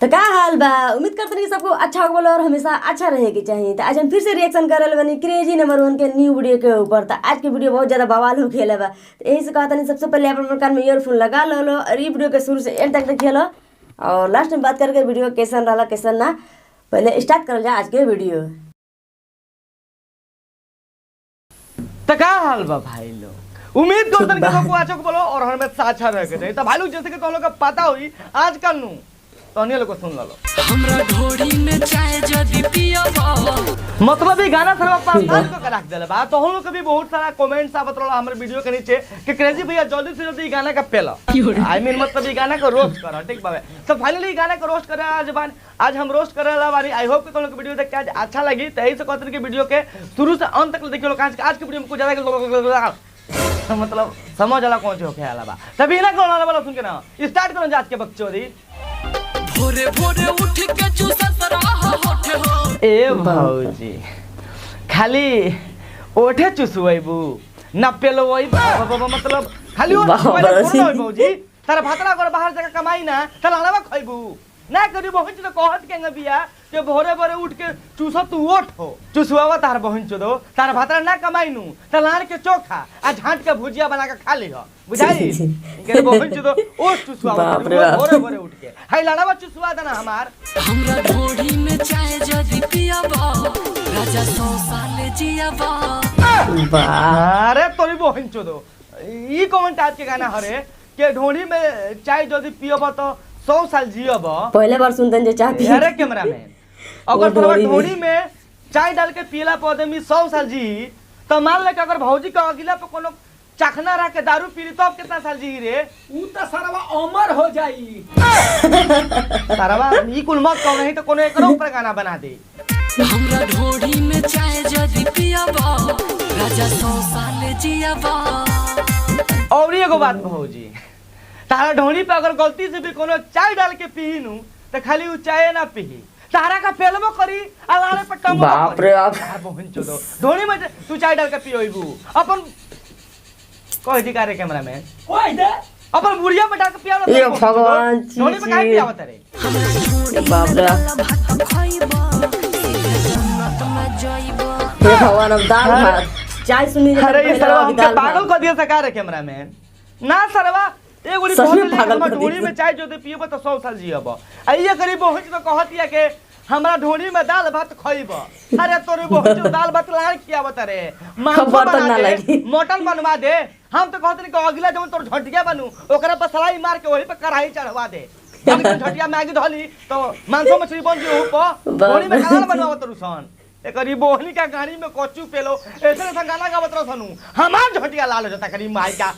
तो का हाल बा। उम्मीद करते हैं कि सबको अच्छा हो बोलो और हमेशा अच्छा रहेगी चाहिए। तो आज हम फिर से रिएक्शन कर रहे बनी क्रेजी नंबर 1 के न्यू वीडियो के ऊपर। तो आज की वीडियो बहुत ज़्यादा बवाल हो खेला बा। तो यही से कहता नहीं सबसे पहले अपने कान में ईयरफोन लगा लो और ये वीडियो के शुरू से एंड तक देखिए लो और लास्ट में बात करके वीडियो कैसन रहा कैसन ना पहले स्टार्ट कर जा आज के वीडियो। तो का हाल बा भाई लोग, उम्मीद करते हैं कि सबको अच्छा को बोलो और हमेशा अच्छा रह के चाहिए। तो भाई लोग जैसे कि तुम लोग का पता हुई आजकल नु तो अन्य लोग को सुन लो हमरा ढोड़ी में चाय जदी पियबा मतलब ये गाना सर्व पांच को रख देले बा। तो हम लोग के भी बहुत सारा कमेंट्स आवत रहल हमर वीडियो के नीचे कि क्रेजी भैया जल्दी से जल्दी गाना का पेला आई मीन मतलब ये गाना को रोस्ट कर ठीक बा। तो फाइनली गाना को रोस्ट करे आज हम रोस्ट करे ला बानी। आई होप कि तुम लोग वीडियो देख के आज अच्छा लगी। तो यही से कहते हैं कि वीडियो के शुरू से अंत तक देखियो लोग। आज के वीडियो में कुछ ज्यादा मतलब समझ वाला कौन से होके आला बा। तभी ना कोना वाला सुन के ना स्टार्ट करो आज के बकचोदी। भोरे भोरे उठ के चूसा सराह होठे हो ए भौजी खाली ओठे चुसुइबू न पेलवई मतलब खाली ओठे भौजी तारा भातरा कर बाहर जगह कमाई ना त लाड़वा खइबू ना करी बहन तो कहत के बिया के भोरे भोरे उठ के चूसा तू ओठ हो चुसुआवा तार बहन दो तारा भातरा ना कमाई नु त लाड़ के चोखा आ झांट के भुजिया बना के खा लिह बुझाई के बहन दो ओ चुसुआवा भोरे भोरे उठ के हाय लाड़वा चुसुआ देना हमार। हमरा ढोड़ी में चाय जदी पियबा राजा 100 साल जियबा अरे तोरी बहन दो ई कमेंट आज के गाना हरे के ढोड़ी में चाय जदी पियबा तो 100 साल जियब। पहले बार सुनते जे चाय पी अरे कैमरामैन अगर तोरा ढोड़ी में चाय डाल के पीला पौधे में 100 साल जी तो मान ले कि अगर भौजी का अगिला पे कोनो चखना रख के दारू पी ली तो अब कितना साल जी रे ऊ त सरवा अमर हो जाई सरवा ई कुल मत कहो नहीं तो कोनो एकरो ऊपर गाना बना दे। हमरा ढोड़ी में चाय जदी पियबा राजा 100 साल जियबा। और एगो बात भौजी तारा ढोड़ी पे अगर गलती से भी कोनो चाय डाल के पीनू तो खाली उ चाय ना पी तारा का पेलबो करी अलारे पे टंगो बाप रे बाप बहन चोदो ढोड़ी में तू चाय डाल के पियोइबू अपन कह दी करे कैमरामैन ओए दे अपन बुढ़िया में डाल के पिया ये भगवान ढोड़ी में काहे पियावत रे बाप रे भात खइबा जन्नत में जाइबा हे भगवान अब दाल भात चाय सुनी अरे ये सरवा हमके पागल कर दिया सका रे कैमरामैन ना सरवा एगो री बहुत ढोड़ी में चाय जो दे पियबो तो 100 साल जियब। आइए करी बहुत तो कहतिया के हमरा ढोड़ी में दाल भात खइबो। अरे तोरे बहुत दाल भात लाड़ खियावत रे मांस बना दे मटन बनवा दे हम तो कहत नहीं कि अगला जब तोर झटिया बनू ओकरा पर सलाई मार के वही पे कढ़ाई चढ़वा दे हम झटिया मैगी धली तो मांस मछली बन जे ऊपर ढोड़ी में खाना बनवावत रुसन एकरी बोहनी का गाड़ी में कोचू पेलो ऐसे गाना गावत रसनु हमार झटिया लाल हो जाता करी माई का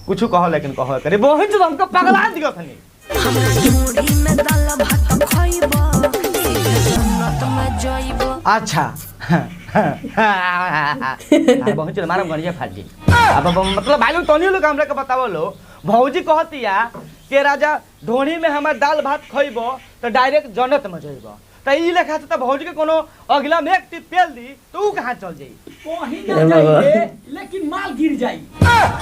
कुछ कहो लेकिन कहो करे बहुत जो हमको पगला दियो खनी ढोड़ी में दाल भात खइबा जन्नत में जाइबा। अच्छा बहुत जो मारा गणिया फाट गई अब मतलब भाई लोग तोनी लोग हमरा के बतावो लो भौजी कहतिया के राजा ढोड़ी में हमर दाल भात खइबो तो डायरेक्ट जन्नत में जाइबो। तो ई लेखा से तो भौजी के कोनो अगला में एक टिप पेल दी तो ऊ कहां चल जाई वही ना जाइए लेकिन माल गिर जाई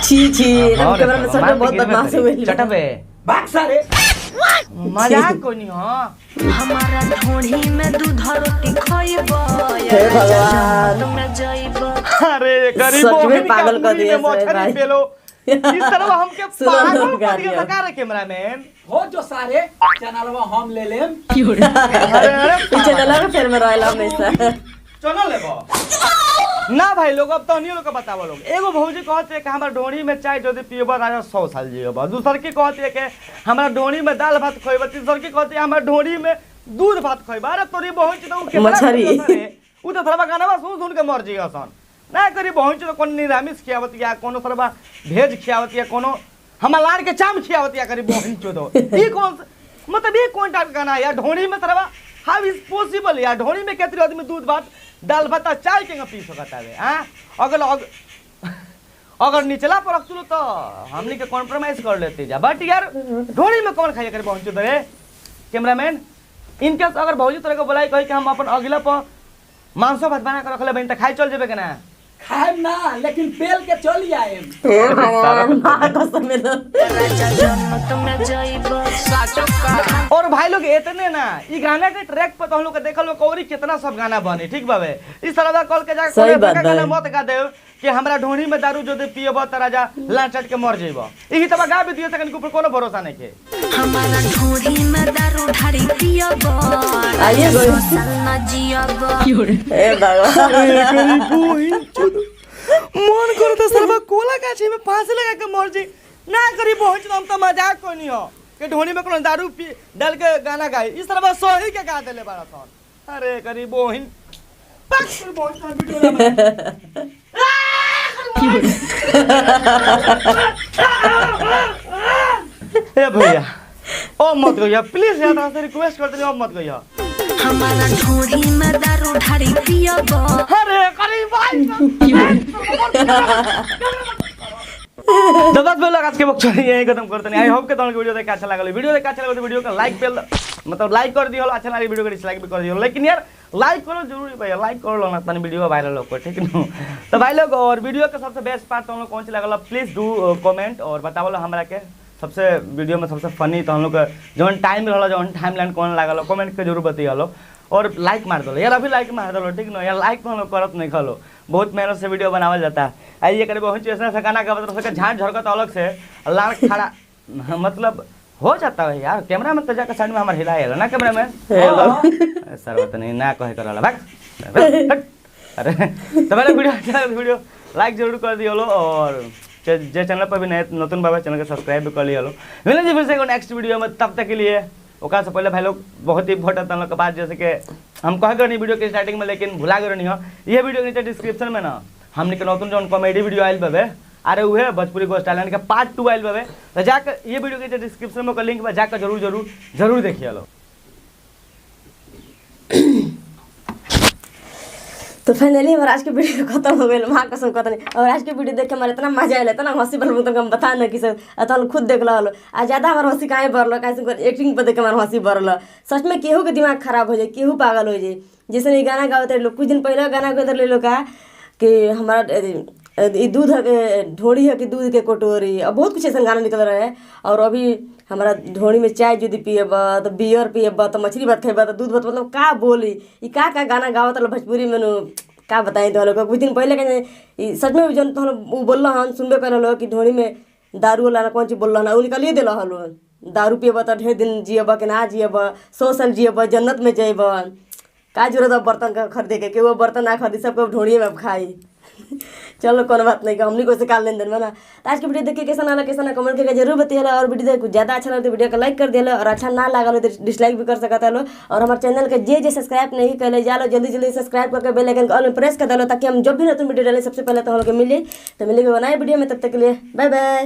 छी छी कैमरा में सच बहुत बदमाश हुए चटबे भाग सारे मजाक कोनी हां हमारा ढोड़ी में दूध रोटी खइबा हे भगवान में जाइबा। अरे गरीब सच में पागल कर दिया मोछरी भाई पेलो इस तरह हमके पागल कर दिया दिया। सरकार कैमरामैन हो जो सारे चैनलवा हम ले लेम अरे अरे पीछे लला के फिर में रहला हमेशा चलो लेबो ना भाई लोग अब तो नहीं लोग बतावो लोग एगो भौजी कहते है कि हमरा ढोड़ी में चाय जदी पियबा राजा 100 साल जियबा। दूसर के कहते है कि हमरा ढोड़ी में दाल भात खइबा। तीसर के कहते है हमरा ढोड़ी में दूध भात खइबा। अरे तोरी बहुत तो के मछरी उ तो थोड़ा गाना सुन के मर जी असन ना करी बहुत तो कोन निरामिष खियावत या कोनो थोड़ा भेज खियावत या कोनो हमरा लाड़ के चाम खियावत या करी बहुत तो ई कौन मतलब ये कौन टाइप गाना या ढोड़ी में थोड़ा हाउ इज पॉसिबल या ढोड़ी में कितने आदमी दूध भात दाल भात चाय के पी सकता है हां अगर निचला पर रख तो हमनी के कॉम्प्रोमाइज कर लेते जा बट यार ढोड़ी में कौन खाइए करे पहुंचो दे कैमरामैन इनके अगर भौजी तरह को बुलाई कही कि हम अपन अगला पर मांसो भात बना के रखले बहन त खाई चल जेबे के ना खाएम ना लेकिन पेल के चली आएम। हे भगवान माँ कसम में तो और भाई लोग इतने ना ई गाना के ट्रैक पर तो हम लोग के देखल में कौरी कितना सब गाना बने ठीक बाबे इस तरह कॉल के जा सही बात गाना बा। मत गा दे कि हमरा ढोणी में दारू जो दे पियब त राजा लाचट के मर जइब ई तब गा भी दियो तकन के ऊपर कोनो भरोसा नहीं के हमारा ढोरी में दारू ढारी पियब आइए गोई साल न जियब हे भगवान मन करे तो सरबा कोला गाछी में फांसी लगा के मर जाई ना करी पहुंच हम तो मजाक कोनी हो कि ढोणी में कोनो दारू पी डाल के गाना गाई इस तरह सोही के गा देले बाड़ा सन अरे करी बोहिन पक कर बोहिन का वीडियो ना ए भैया ओ मत गइया प्लीज यार आपसे रिक्वेस्ट करते हो मत गइया हमारा ढोरी में दारू ढारी पियब अरे करी भाई तो बस बोलो आज के बक्चर यही खत्म करते हैं आई होप के तुमको वीडियो देख के अच्छा लगा वीडियो देख के अच्छा लगा तो वीडियो को लाइक पे मतलब लाइक कर दियो अच्छा लगा वीडियो को डिसलाइक भी कर दियो लेकिन यार लाइक करो जरूरी भैया लाइक कर लो ना तनी वीडियो वायरल हो ठीक न तो भाई लोग और वीडियो का सबसे बेस्ट पार्ट तुम लोग कौन सी लगा प्लीज डू कमेंट और बताओ हमरा के सबसे वीडियो में सबसे फनी तो हम लोग जौन टाइम रहा जौन टाइम लाइन कौन लागल कमेंट के जरूर बतियालो और लाइक मार दो यार अभी लाइक मार दो ठीक न यार लाइक तो हम लोग करत नहीं खलो बहुत मेहनत से वीडियो बनावल जाता है आइए करे बहुत ऐसा सकाना का मतलब सके झांझ झरकत अलग से लाल खड़ा मतलब हो जाता है यार कैमरा में तो जाकर साइड में हमारे हिलाएगा ना कैमरा में सर वो तो नहीं ना कहे कर भाग अरे तो मेरा वीडियो लाइक जरूर कर दियो लो और जे चैनल पर भी नए नतून बाबा चैनल को सब्सक्राइब भी कर लिया लो मिले जी फिर से नेक्स्ट वीडियो में तब तक के लिए ओका से पहले भाई लोग बहुत ही इंपॉर्टेंट हम लोग के बात जैसे कि हम कह कर नहीं वीडियो के स्टार्टिंग में लेकिन भुला गए नहीं हो ये वीडियो के नीचे डिस्क्रिप्शन में ना हमने के नतून जो कॉमेडी वीडियो आयल बाबे अरे उहे भोजपुरी गोस्ट टैलेंट के पार्ट 2 आयल बाबे तो जाकर ये वीडियो के डिस्क्रिप्शन में लिंक बा जाकर जरूर देखिए लो तो फाइनली हमारा आज के वीडियो खत्म हो गई माँ कसम खत्म नहीं और आज के वीडियो देख के हमारे इतना मजा आया इतना हंसी बल तो हम बता ना कि सब तो खुद देख लो आज ज़्यादा हमारा हंसी कहीं बढ़ल कहीं एक्टिंग पर देख के हमारा हंसी बढ़ल सच में केहू के दिमाग खराब हो जाए केहू पागल हो जाए जैसे ये गाना गाते लोग कुछ दिन पहले गाना गाते ले लोग का कि हमारा दूध है ढोड़ी है कि दूध के कटोरी और बहुत कुछ ऐसा गाना निकल रहा है और अभी हमारा ढोड़ी में चाय यदि पिएब तो बियर पिएब तो मछली भात खेब तो दूध भात मतलब का बोली ये का गाना गावत रहा भोजपुरी में का बताई तो लोग कुछ दिन पहले के सच में जन तो वो बोल हन सुनबे कर लो कि ढोड़ी में दारू वाला कौन चीज बोल वो निकालिए दिल हलो दारू पिएब तो ढेर दिन जियब कि ना जियब 100 साल जियब जन्नत में जाइब का जरूरत है बर्तन का खरीदे के वो बर्तन ना खरीदी सबको ढोड़िए में खाई चलो कोनो बात नहीं हमनी को से काल लेन देन बना तो आज के वीडियो देख के कैसा ना कैसा ना कमेंट करके जरूर बताइए और वीडियो देख ज़्यादा अच्छा लगे तो वीडियो को लाइक कर दिया और अच्छा ना लगा तो डिसलाइक भी कर सकता लो और हमारे चैनल के जे सब्सक्राइब नहीं कर जा लो जल्दी सब्सक्राइब करके बेल आइकन ऑल में प्रेस कर दो ताकि हम जब भी नতুन वीडियो डालें सबसे पहले तो हम लोग मिले तो मिलेंगे बनाए वीडियो में तब तक के लिए बाय बाय।